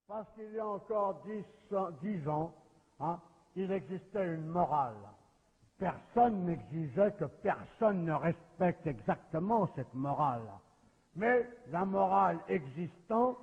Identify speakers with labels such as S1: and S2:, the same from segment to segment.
S1: Parce qu'il y a encore 10 ans, il existait une morale. Personne n'exigeait que personne ne respecte exactement cette morale. Mais la morale existant,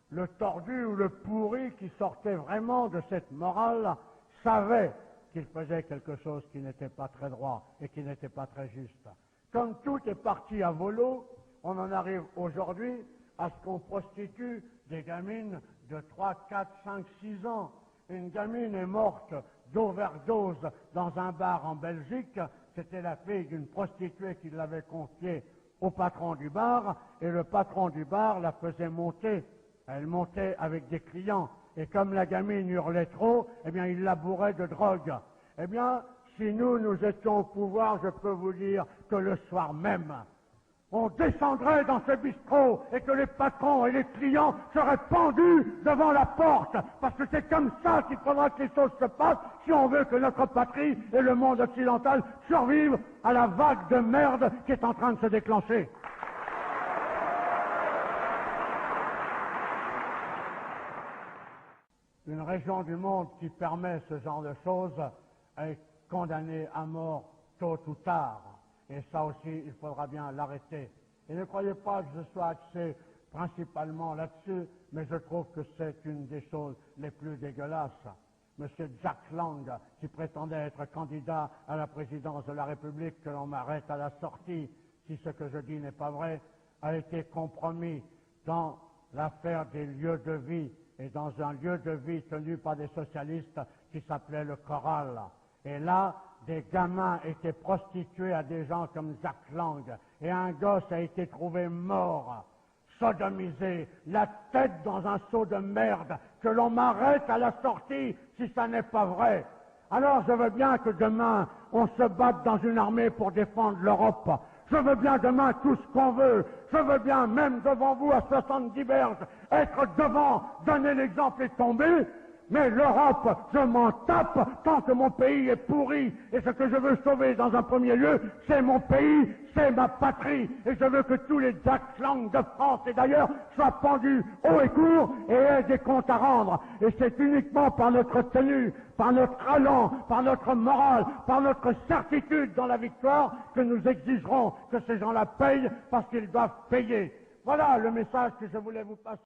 S1: le tordu ou le pourri qui sortait vraiment de cette morale savait qu'il faisait quelque chose qui n'était pas très droit et qui n'était pas très juste. Comme tout est parti à volo, on en arrive aujourd'hui à ce qu'on prostitue des gamines de 3, 4, 5, 6 ans. Une gamine est morte d'overdose dans un bar en Belgique. C'était la fille d'une prostituée qui l'avait confiée au patron du bar, et le patron du bar la faisait monter. Elle montait avec des clients, et comme la gamine hurlait trop, eh bien, il la bourrait de drogue. Eh bien, si nous étions au pouvoir, je peux vous dire que le soir même, on descendrait dans ce bistrot et que les patrons et les clients seraient pendus devant la porte, parce que c'est comme ça qu'il faudra que les choses se passent si on veut que notre patrie et le monde occidental survivent à la vague de merde qui est en train de se déclencher. Une région du monde qui permet ce genre de choses est condamnée à mort tôt ou tard. Et ça aussi, il faudra bien l'arrêter. Et ne croyez pas que je sois axé principalement là-dessus, mais je trouve que c'est une des choses les plus dégueulasses. Monsieur Jack Lang, qui prétendait être candidat à la présidence de la République, que l'on m'arrête à la sortie, si ce que je dis n'est pas vrai, a été compromis dans l'affaire des lieux de vie, et dans un lieu de vie tenu par des socialistes qui s'appelait le Choral. Et là, des gamins étaient prostitués à des gens comme Jack Lang, et un gosse a été trouvé mort, sodomisé, la tête dans un seau de merde, que l'on m'arrête à la sortie si ça n'est pas vrai. Alors je veux bien que demain, on se batte dans une armée pour défendre l'Europe. Je veux bien demain tout ce qu'on veut. Je veux bien, même devant vous à 70 berges, être devant, donner l'exemple et tomber. Mais l'Europe, je m'en tape tant que mon pays est pourri. Et ce que je veux sauver dans un premier lieu, c'est mon pays, c'est ma patrie. Et je veux que tous les Jack Lang de France et d'ailleurs soient pendus haut et court et aient des comptes à rendre. Et c'est uniquement par notre tenue, par notre allant, par notre morale, par notre certitude dans la victoire que nous exigerons que ces gens-là payent parce qu'ils doivent payer. Voilà le message que je voulais vous passer.